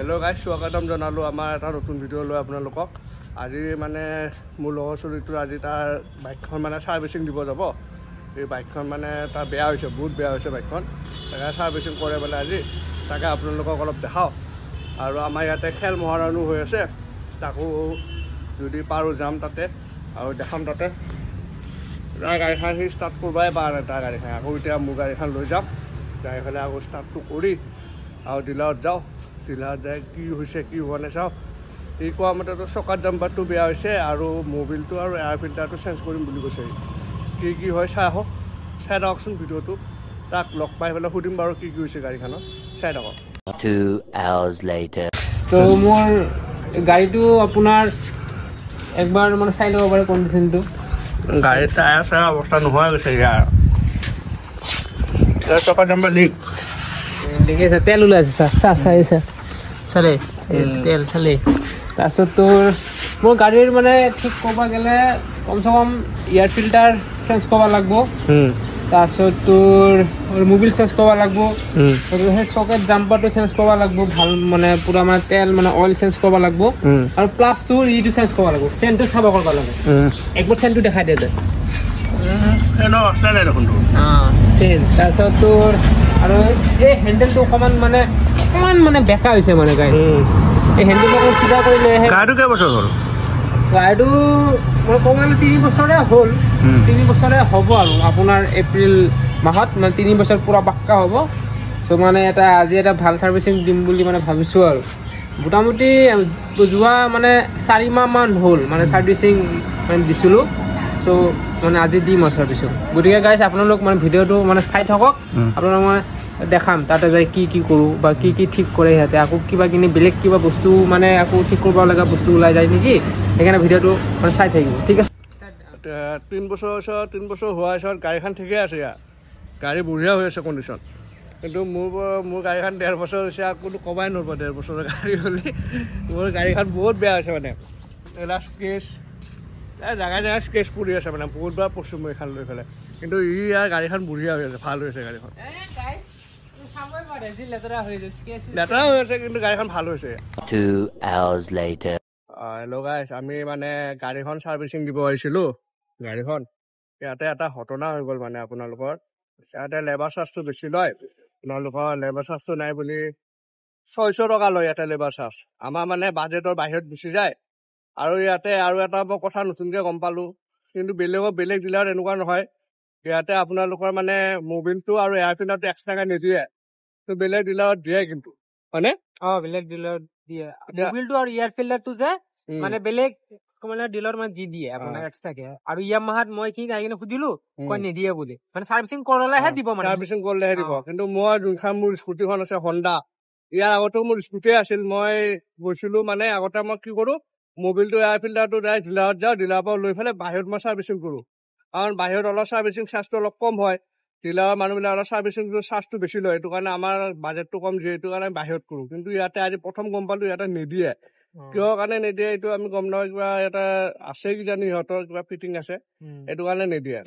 Hello' guys, স্বাগতম জনালোঁ আমাৰ এটা নতুন ভিডিঅ' লৈ আপোনালোকক। আজি মানে মোৰ লগৰ চলিটোৰ আজি তাৰ বাইকখন মানে ছাৰ্ভিচিং দিব যাব। এই বাইকখন মানে তাৰ বেয়া হৈছে, বহুত বেয়া হৈছে বাইকখন। তাকে ছাৰ্ভিচিং কৰে বোলে আজি, তাকে আপোনালোকক অলপ দেখাওঁ। আৰু আমাৰ ইয়াতে খেল মহাৰণো হৈ আছে, তাকো যদি পাৰোঁ যাম তাতে আৰু দেখাম তাতে। তাৰ গাড়ীখন সি ষ্টাৰ্ট কৰিবই পৰা নাই, তাৰ গাড়ীখন আকৌ এতিয়া মোৰ গাড়ীখন লৈ যাম, যাই পেলাই আকৌ ষ্টাৰ্টটো কৰি আৰু ডিলাৰত যাওঁ। ডিলাৰত যাই কি হৈছে কি হোৱা নাই চাওঁ। ই কোৱা মতেতো চকাত জাম্পাৰটো বেয়া হৈছে আৰু মবিলটো আৰু এয়াৰ ফিল্টাৰটো চেঞ্জ কৰিম বুলি কৈছে। কি হয় চাই আহক, চাই থাককচোন ভিডিঅ'টো। তাক লগ পাই পেলাই সুধিম বাৰু কি হৈছে গাড়ীখনত, চাই থাকক। 2 hours later তো মোৰ গাড়ীটো আপোনাৰ একবাৰ মানে চাই ল'ব পাৰে কণ্ডিশ্যনটো। গাড়ীৰ টায়াৰ চায়াৰ অৱস্থা নোহোৱা গৈছে ইয়াৰ চকাত জাম্পাৰ লিক আছে, তেল ওলাইছে ছাৰ চাইছে চালে তেল চালে। তাৰপিছত তোৰ মোৰ গাড়ীৰ মানে ঠিক ক'ব গ'লে কমচে কম এয়াৰ ফিল্টাৰ চেঞ্জ কৰিব লাগিব, তাৰপিছত তোৰ মবিল চেঞ্জ কৰিব লাগিব, সেই চকেট জাম্পাৰটো চেঞ্জ কৰিব লাগিব, ভাল মানে পুৰা মানে তেল মানে অইল চেঞ্জ কৰিব লাগিব, আৰু প্লাছ তোৰ ইটো চেঞ্জ কৰিব লাগিব, চেণ্টটো চাব কৰিব লাগিব। একবাৰ চেণ্টটো দেখাই দে তই। তাৰপিছত তোৰ আৰু এই হেণ্ডেলটো অকণমান মানে বেকা হৈছে মানে গাড়ী। এই হেণ্ডেলটো অকণমান চিধা কৰিলে গাড়ীটো কেইবছৰ হ'ল? গাড়ীটো মই ক'ব গ'লে 3 বছৰে হ'ল, 3 বছৰে হ'ব আৰু আপোনাৰ এপ্ৰিল মাহত মানে 3 বছৰ পূৰা পাক্কা হ'ব। চ' মানে আজি এটা ভাল ছাৰ্ভিচিং দিম বুলি মানে ভাবিছোঁ আৰু মোটামুটি যোৱা মানে 4 মাহমান হ'ল মানে ছাৰ্ভিচিং মানে দিছিলোঁ। চ' মানে আজি দিম আৰু ছাৰ্ভিচিং। গতিকে গাইজ আপোনালোক মানে ভিডিঅ'টো মানে চাই থাকক, আপোনালোক মানে দেখাম তাতে যাই কি কৰোঁ বা কি ঠিক কৰে সিহঁতে, আকৌ কিবা কিনি বেলেগ কিবা বস্তু মানে আকৌ ঠিক কৰিব লগা বস্তু ওলাই যায় নেকি, সেইকাৰণে ভিডিঅ'টো মানে চাই থাকিব, ঠিক আছে। 3 বছৰ হোৱাৰ পিছত গাড়ীখন ঠিকে আছে, ইয়াৰ গাড়ী বঢ়িয়া হৈ আছে কণ্ডিশ্যন। কিন্তু মোৰ গাড়ীখন 1.5 বছৰ হৈছে, কোনো ক'বাই নোৱাৰিব 1.5 বছৰৰ গাড়ী বুলি। মোৰ গাড়ীখন বহুত বেয়া হৈছে মানে, এইবিলাক স্কেচ জেগাই স্কেচ পৰি আছে মানে, বহুতবাৰ পৰছোঁ মই এইখন লৈ পেলাই। কিন্তু ইয়াৰ গাড়ীখন বঢ়িয়া হৈ আছে, ভাল হৈ আছে গাড়ীখন। লেতেৰা হৈ আছে কিন্তু গাড়ীখন ভাল হৈছে। 2 hours later হেল্ল' গাইজ, আমি মানে গাড়ীখন ছাৰ্ভিচিং দিব আহিছিলোঁ। গাড়ীখন ইয়াতে এটা ঘটনা হৈ গ'ল মানে আপোনালোকৰ। ইয়াতে লেবাৰ চাৰ্জটো বেছি লয়, আপোনালোকৰ লেবাৰ চাৰ্জটো নাই বুলি 600 টকা লয় ইয়াতে লেবাৰ চাৰ্জ। আমাৰ মানে বাজেটৰ বাহিৰত গুচি যায়। আৰু ইয়াতে আৰু এটা মই কথা নতুনকৈ গম পালোঁ, কিন্তু বেলেগ ডিলাৰত এনেকুৱা নহয়। ইয়াতে আপোনালোকৰ মানে মবিলটো আৰু এয়াৰ ফিল্টাৰটো এক্সট্ৰাকৈ নিদিয়ে, তো বেলেগ ডিলাৰত দিয়ে কিন্তু, হয়নে? বেলেগ ডিলাৰত দিয়ে মবিলটো আৰু এয়াৰ ফিল্টাৰটো যে মানে বেলেগ মানে ডিলাৰ মানে দি দিয়ে আপোনাক এক্সট্ৰাকে। আৰু ইয়ামাহাত মই কি আহি কিনে সুধিলো, কয় নিদিয়ে বুলি, মানে ছাৰ্ভিচিং কৰিলেহে দিব, মানে ছাৰ্ভিচিং কৰিলেহে দিব। কিন্তু মই যোনখন মোৰ স্কুটিখন আছে হণ্ডা, ইয়াৰ আগতেও মোৰ স্কুটিয়ে আছিল। মই গৈছিলোঁ মানে আগতে মই কি কৰোঁ, মবিলটো এয়াৰ ফিল্টাৰটো ডাইৰেক্ট ডিলাৰত যাওঁ, ডিলাৰৰ পৰা লৈ পেলাই বাহিৰত মই ছাৰ্ভিচিং কৰোঁ। কাৰণ বাহিৰত অলপ ছাৰ্ভিচিং চাৰ্জটো অলপ কম হয়, ডিলাৰৰ মানুহবিলাক অলপ ছাৰ্ভিচিংটো চাৰ্জটো বেছি লয়। সেইটো কাৰণে আমাৰ বাজেটটো কম, যিহেতু কাৰণে বাহিৰত কৰোঁ। কিন্তু ইয়াতে আজি প্ৰথম গম পালোঁ ইয়াতে নিদিয়ে। কিহৰ কাৰণে নিদিয়ে এইটো আমি গম নাপাওঁ, কিবা এটা আছে কিজানি সিহঁতৰ কিবা ফিটিং আছে, এইটো কাৰণে নিদিয়ে।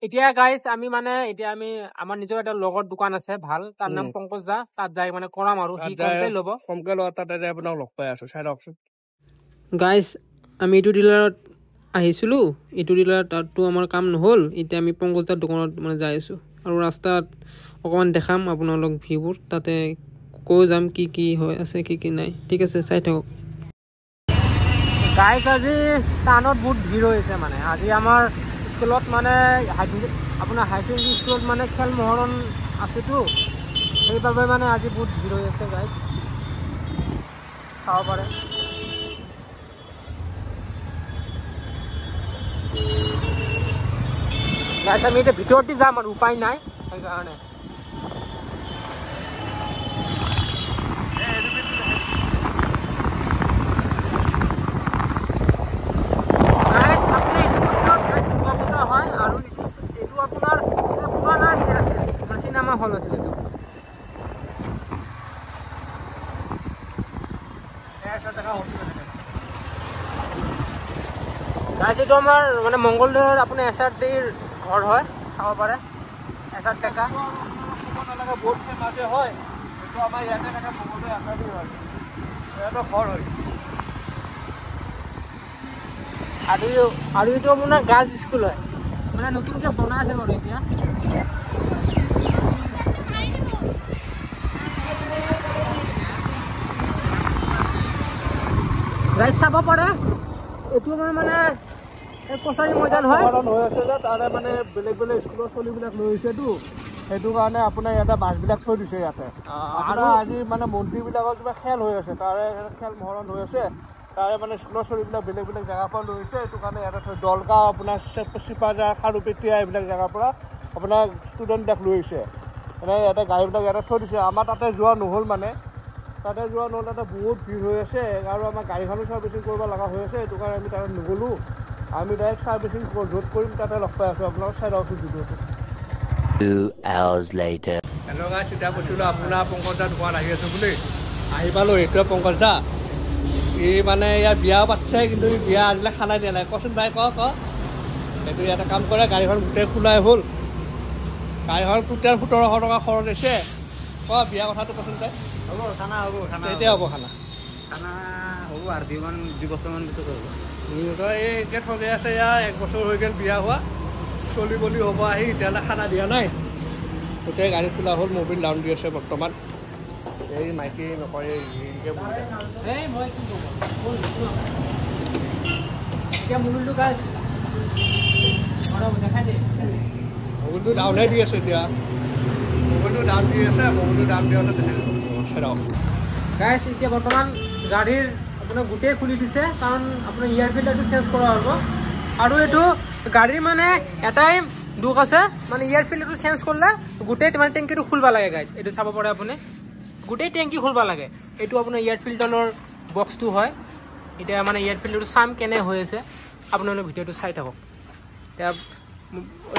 এতিয়া গাইজ আমি আমাৰ নিজৰ এটা লগৰ দোকান আছে ভাল, তাৰ নাম পংকজ দা, তাত যাই মানে কৰাম আৰু কমকে লব, তাতে যাই আপোনাক লগ পাই আছো, চাই লওকচোন। গাইজ আমি এইটো ডিলাৰত আহিছিলোঁ, এইটো ডিলাৰত তাতো আমাৰ কাম নহ'ল। এতিয়া আমি পংকজ দাৰ দোকানত মানে যাই আছোঁ, আৰু ৰাস্তাত অকণমান দেখাম আপোনালোক ভিউবোৰ, তাতে কৈ যাম কি হৈ আছে কি নাই, ঠিক আছে, চাই থাকক। গাইজ আজি টাউনত বহুত ভিৰ হৈছে মানে। আজি আমাৰ স্কুলত মানে আপোনাৰ হাই ছেকেণ্ডেৰী স্কুলত মানে খেল মহৰণ আছেতো, সেইবাবে মানে আজি বহুত ভিৰ হৈ আছে গাইজ, চাব পাৰে। গাইজ আমি এতিয়া ভিতৰতে যাম আৰু উপায় নাই, সেইকাৰণে হয়। আৰু এইটো আপোনাৰ পুৰণা হেৰি আছিল, মানে চিনেমা হল আছিল এইটো। গাইজ এইটো আমাৰ মানে মংগলদৈৰ আপোনাৰ SRDৰ ঘৰ হয়, চাব পাৰে। SR ডেকা বহুত ফেমাছে হয়। এইটো আমাৰ ইয়াতে থাকে মঙলদৈ একাডেমি হয় ইয়াতো ঘৰ হয় আৰু এইটো আপোনাৰ গাৰ্লছ স্কুল হয় মানে নতুনকৈ বনাই আছে বাৰু এতিয়া গাইজ চাব পাৰে এইটো মানে কছাৰী ময়দান হয় হৈ আছে যে তাৰে মানে বেলেগ বেলেগ স্কুলৰ ছোৱালীবিলাক লৈ আহিছেতো সেইটো কাৰণে আপোনাৰ ইয়াতে বাছবিলাক থৈ দিছে ইয়াতে আৰু আজি মানে মন্ত্ৰীবিলাকৰ কিবা খেল হৈ আছে তাৰে খেল মহৰণ হৈ আছে তাৰে মানে স্কুলৰ ছোৱালীবিলাক বেলেগ বেলেগ জেগাৰ পৰা লৈ আহিছে সেইটো কাৰণে ইয়াতে থৈ দলগাঁও আপোনাৰ চিপাজা খাৰুপেটীয়া এইবিলাক জেগাৰ পৰা আপোনাৰ ষ্টুডেণ্টবিলাক লৈ আহিছে মানে ইয়াতে গাড়ীবিলাক ইয়াতে থৈ দিছে আমাৰ তাতে যোৱা নহ'ল মানে তাতে বহুত ভিৰ হৈ আছে আৰু আমাৰ গাড়ীখনো ছাৰ্ভিচিং কৰিব লগা হৈ আছে সেইটো কাৰণে আমি তাতে নগ'লোঁ আমি ডাইৰেক্ট ছাৰ্ভিচিং য'ত কৰিম তাতে লগ পাই আছোঁ আপোনালোকৰ চাই আছোঁ ভিডিঅ'টো 2 hours later. হেল্ল' গাইছ এতিয়া কৈছিলোঁ আপোনাৰ পংকজ দা দোকান আহি আছোঁ বুলি আহি পালোঁ এইটোৱে পংকজ দা ই মানে ইয়াত বিয়া পাতিছে কিন্তু ই বিয়া আজিলৈ খানা দিয়া নাই কচোন ভাই ক এইটো ইয়াতে কাম কৰে গাড়ীখন গোটেই খোলাই হ'ল গাড়ীখন টোটেল 1700 টকা খৰচ হৈছে বিয়া কথাটো কচোন তাই হ'ব খানা এতিয়া হ'ব খানা হ'ব আৰু 2 বছৰমান পিছত হ'ব 2 বছৰ এই এতিয়া ঠগে আছে ইয়াৰ 1 বছৰ হৈ গ'ল বিয়া হোৱা চলি বলি হ'ব আহি এতিয়ালৈ খানা দিয়া নাই গোটেই গাড়ী খোলা হ'ল মোবিল ডাউন দি আছে বৰ্তমান এই মাইকী নকৰে মই কি এতিয়া মোবিলটো গাইজ দেখাই দে মোবিলটো ডাউনে দি আছে এতিয়া মোবিলটো ডাউন দি আছে মোবিলটো ডাউন দিয়াতে গাইজ এতিয়া বৰ্তমান গাড়ীৰ আপোনাৰ গোটেই খুলি দিছে কাৰণ আপোনাৰ ইয়াৰ ফিল্টাৰটো চেঞ্জ কৰা হ'ব আৰু এইটো গাড়ীৰ মানে এটাই দুখ আছে মানে ইয়াৰ ফিল্টাৰটো চেঞ্জ কৰিলে গোটেই মানে টেংকিটো খুলিব লাগে গাইজ এইটো চাব পাৰে আপুনি গোটেই টেংকি খুলিব লাগে এইটো আপোনাৰ ইয়াৰ ফিল্টাৰৰ বক্সটো হয় এতিয়া মানে ইয়াৰ ফিল্টাৰটো চাম কেনে হৈ আছে আপোনালোকে ভিডিঅ'টো চাই থাকক এতিয়া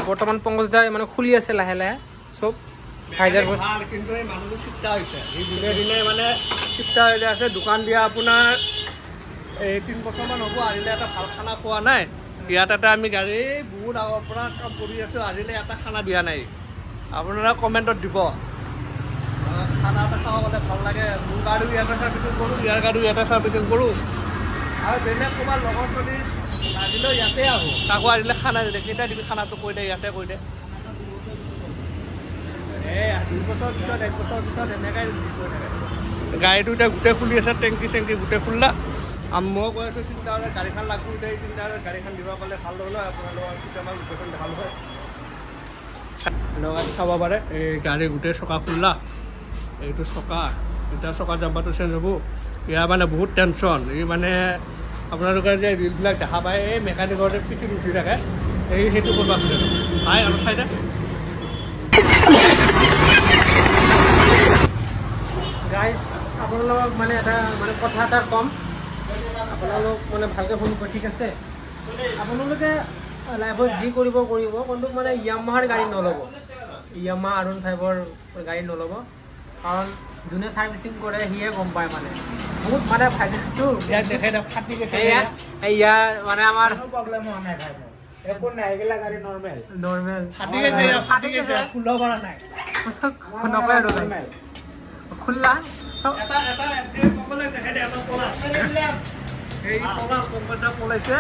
বৰ্তমান পংকজ দাই মানে খুলি আছে লাহে লাহে চব ভাল কিন্তু এই মানুহটো চিপ্তা হৈছে এই দিনে দিনে মানে চিপ্তা হৈ আছে দোকান দিয়া আপোনাৰ এই 3 বছৰমান হ'ব আজিলৈ এটা ভাল খানা খোৱা নাই ইয়াত এটা আমি গাড়ী বহুত আগৰ পৰা কাম কৰি আছোঁ আজিলৈ এটা খানা দিয়া নাই আপোনাৰা কমেণ্টত দিব খানা এটা খাব গ'লে ভাল লাগে মোৰ গাড়ীও ইয়াতে ছাৰ্ভিচিং কৰোঁ ইয়াৰ গাড়ীও ইয়াতে ছাৰ্ভিচিং কৰোঁ আৰু বেলেগ ক'ৰবাত লগৰ চলি আজিলৈ ইয়াতে আহোঁ তাকো আজিলৈ খানা নিদিয়ে কেইটা দিবি খানাটো কৈ দে ইয়াতে কৈ দে এই 2 বছৰ পিছত 1 বছৰ পিছত এনেকৈ কৈ থাকে গাড়ীটো এতিয়া গোটেই খুলি আছে টেংকি চেংকি গোটেই খুলিলা মই কৈ আছোঁ চিন্তা হ'লে গাড়ীখন লাগো এতিয়া চিন্তা হ'লে গাড়ীখন দিব পালে ভাল হ'ল হয় আপোনালোকৰ কেতিয়াবা লোকেশ্যন দেখালোঁ হয় লগাই চাব পাৰে এই গাড়ী গোটেই চকা খুলিলা এইটো চকা এতিয়া চকা জাম্পাৰটো চেঞ্জ হ'ব ইয়াৰ মানে বহুত টেনশ্যন এই মানে আপোনালোকে যে ৰিলবিলাক দেখা পায় এই মেকানিকতে পিঠিত উঠি থাকে সেইটো কৰিব খোজে চাই আৰু চাই দে গাইজ আপোনালোকক মানে এটা মানে কথা এটা ক'ম আপোনালোক মানে ভালকৈ শুনিব ঠিক আছে আপোনালোকে লাইফত যি কৰিব কিন্তু মানে ইয়ামাহাৰ গাড়ী নল'ব ইয়ামাহা R15ৰ গাড়ী নল'ব কাৰণ যোনে ছাৰ্ভিচিং কৰে সিয়ে গম পায় মানে বহুত মানে ভাইটো ইয়াত দেখাই ফাটি গৈছে ইয়াৰ মানে আমাৰ প্ৰব্লেম হোৱা নাই ভাই একো নাই এইগিলা গাড়ী নৰ্মেল ফাটি গৈছে খোলা পৰা নাই নকয় আৰু খোলা এটা দেখাই দে এটা পলা এই পলা কোম্পানীটা পলাইছে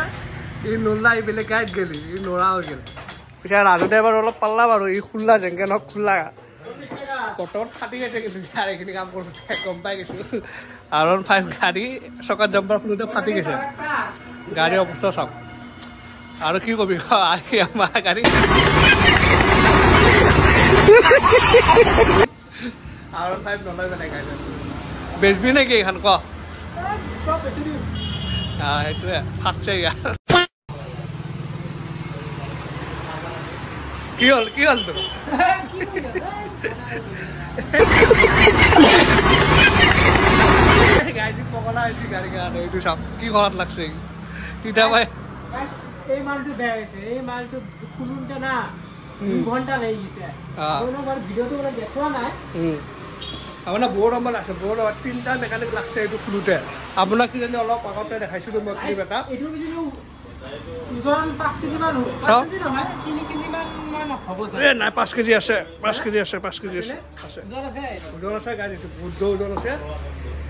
ই নোলা এইবিলাক গাইড গেলি ই নৰা হৈ গেল পিছে ৰাজুতে এবাৰ অলপ পাল্লা বাৰু ই খোলা যেনেকৈ নহওক খোলা বৰ্তমান ফাটি গৈছে কিন্তু আৰু এইখিনি কাম কৰোঁ গম পাই গৈছোঁ R15 গাড়ী চকাত জাম্পাৰ খোলোতে ফাটি গৈছে গাড়ী অৱস্থা চাওক আৰু কি কবি আমাৰ গাড়ী R15 নলয় মানে গাড়ী বেচবি নেকি এইখন ক সেইটোৱে ফাটছে ইয়াৰ কি হ'ল তো গাড়ী পগলা হৈছে গাড়ী কাৰণে এইটো চাওক কি ঘৰত লাগছে কেতিয়াবা এই মালটো বেয়া হৈছে এই মালটো খুলোতে না 2 ঘণ্টা লাগি গৈছে আপোনালোকৰ ভিডিঅ'টো মানে দেখুৱা নাই আপোনাৰ বহুত সময় লাগছে বহুত 3টা মেকানিক লাগছে এইটো খোলোতে আপোনাক কিজানি অলপ আগতে দেখাইছিলোঁ মই ক্লিপ এটা এইটো কিন্তু ওজন 5 কেজি মান হ'ব 5 কেজি নহয় 3 কেজি মান হ'ব স্যার এ নাই 5 কেজি আছে 5 কেজি আছে 5 কেজি আছে ওজন আছে গাড়ীটো বহুত ওজন আছে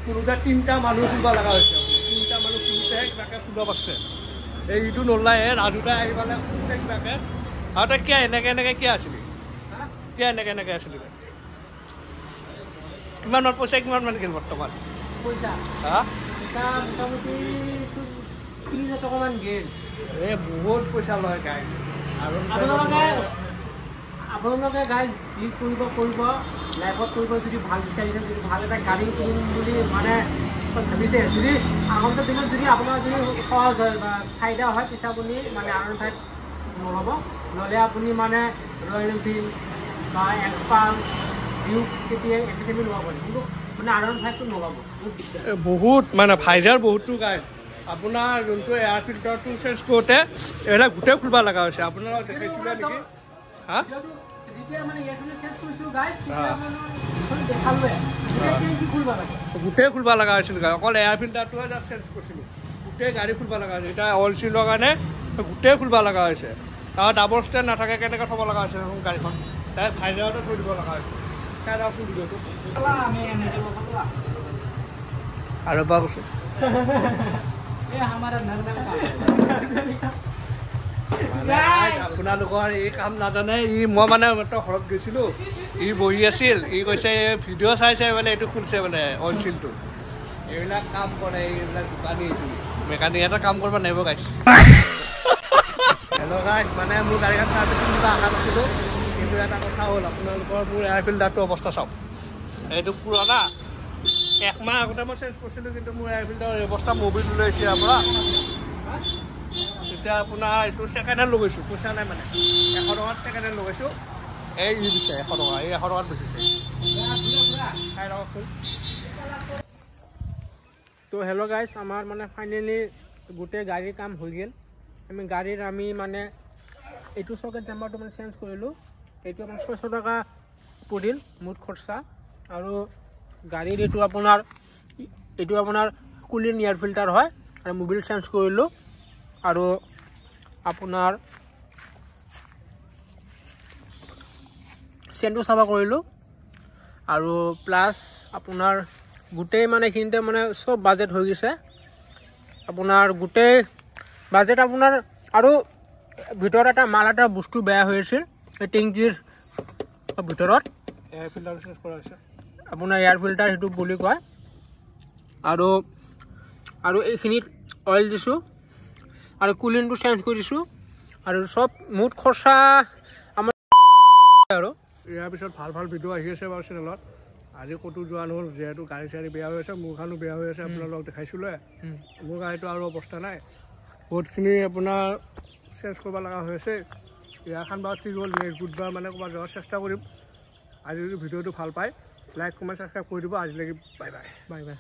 কোনোটা 3টা মানুহ খুলবা লগা হৈছে 3টা মানুহ খুলতে কিবাকে খুলব পাৰছে এইটো নলাই ৰাজুটা আহি পালে খুলছে কিবাকে আৰু তই কিয় এনেকে কিয় আছিলি কিয় এনেকে আছিলি কিমান মান পইচা কিমান মান গেল বৰ্তমান পইচা হা এটা মোটামুটি 3000 টকা মান গেল এ বহুত পইচা লয় গাই আৰু আপোনালোকে গাইজ যি কৰিব লাইফত কৰিব যদি ভাল বিচাৰিছে যদি ভাল এটা গাড়ী কিনিম বুলি মানে ভাবিছে যদি আগন্তুক দিনত যদি আপোনাৰ যদি সহজ হয় বা ফাইদা হয় তেতিয়া আপুনি মানে R15 নল'ব ল'লে আপুনি মানে ৰয়েল এনফিল্ড বা এক্সপালছ ডিউক কেতিয়া এপিচেমি ল'ব পাৰে কিন্তু মানে R15টো নল'ব বহুত মানে ভাইজাৰ বহুতো গাই আপোনাৰ যোনটো এয়াৰ ফিল্টাৰটো চেঞ্জ কৰোঁতে এইবিলাক গোটেই খুলিব লগা হৈছে আপোনালোক দেখাইছিলে নেকি হা গোটেই খুলিব লগা হৈছিল অকল এয়াৰ ফিল্টাৰটোহে জাষ্ট চেঞ্জ কৰিছিলোঁ গোটেই গাড়ী খুলিব লগা হৈছে এতিয়া অইল চিলৰ কাৰণে গোটেই খুলিব লগা হৈছে আৰু ডাবল ষ্টেণ্ড নাথাকে কেনেকৈ থ'ব লগা হৈছে গাড়ীখন তাই ভাইজাৰতে থৈ দিব লগা হৈছে চাই যাওকচোন ভিডিঅ'টো আৰু এবাৰ কৈছোঁ আপোনালোকৰ এই কাম নাজানে মই মানে ঘৰত গৈছিলোঁ বহি আছিল কৈছে ভিডিঅ' চাইছে বোলে এইটো খুলিছে বোলে অইল চিলটো এইবিলাক কাম কৰে এইবিলাক দোকানী মেকানিক এটা কাম কৰিব নাহিব গাইছ হেল্ল' গাইছ মানে মোৰ গাড়ীখন চাৰ্ভিচিং কিবা আশা নাছিলোঁ কিন্তু এটা কথা হ'ল আপোনালোকৰ মোৰ এয়াৰ ফিল্টাৰটো অৱস্থা চাওক এইটো পুৰণা 1 মাহ আগতে মই চেঞ্জ কৰিছিলোঁ কিন্তু মোৰ এয়াৰ ফিল্টাৰৰ অৱস্থা মবিল লৈ আহিছে ইয়াৰ পৰা এতিয়া আপোনাৰ এইটো ছেকেণ্ড হেণ্ড লগাইছোঁ পইচা নাই মানে 100 টকাত ছেকেণ্ড হেণ্ড লগাইছোঁ এই দিছে 100 টকা এই 100 টকাত বেচিছে চাই লওকচোন তো হেল্ল' গাইজ আমাৰ মানে ফাইনেলি গোটেই গাড়ীৰ কাম হৈ গ'ল আমি মানে এইটো চকেট জাম্পাৰটো মানে চেঞ্জ কৰিলোঁ এইটো আপোনাৰ 600 টকা পৰিল মুঠ খৰচা আৰু গাড়ীৰ এইটো আপোনাৰ কুলিং এয়াৰ ফিল্টাৰ হয় আৰু মোবিল চেঞ্জ কৰিলোঁ আৰু আপোনাৰ চেনটো চাফা কৰিলোঁ আৰু প্লাছ আপোনাৰ গোটেই মানে এইখিনিতে মানে চব বাজেট হৈ গৈছে আপোনাৰ গোটেই বাজেট আপোনাৰ আৰু ভিতৰত এটা মাল এটা বস্তু বেয়া হৈ আছিল এই টেংকিৰ ভিতৰত এয়াৰ ফিল্টাৰ চেঞ্জ কৰা হৈছে আপোনাৰ এয়াৰ ফিল্টাৰ সেইটো বুলি কয় আৰু এইখিনিত অইল দিছোঁ আৰু কুলিংটো চেঞ্জ কৰিছোঁ আৰু চব মুঠ খৰচা আমাৰ আৰু ইয়াৰ পিছত ভাল ভিডিঅ' আহি আছে বাৰু চেনেলত আজি ক'তো যোৱা নহ'ল যিহেতু গাড়ী চাড়ী বেয়া হৈ আছে মোৰখনো বেয়া হৈ আছে আপোনালোকক দেখাইছিলোঁ মোৰ গাড়ীটো আৰু অৱস্থা নাই বহুতখিনি আপোনাৰ চেঞ্জ কৰিব লগা হৈ আছে ইয়াৰখন বাৰু ঠিক হ'ল নেক্সট বুধবাৰ মানে ক'ৰবাত যোৱাৰ চেষ্টা কৰিম আজি যদি ভিডিঅ'টো ভাল পায় লাইক কমেণ্ট ছাবস্ক্ৰাইব কৰি দিব আজিলৈকে বাই বাই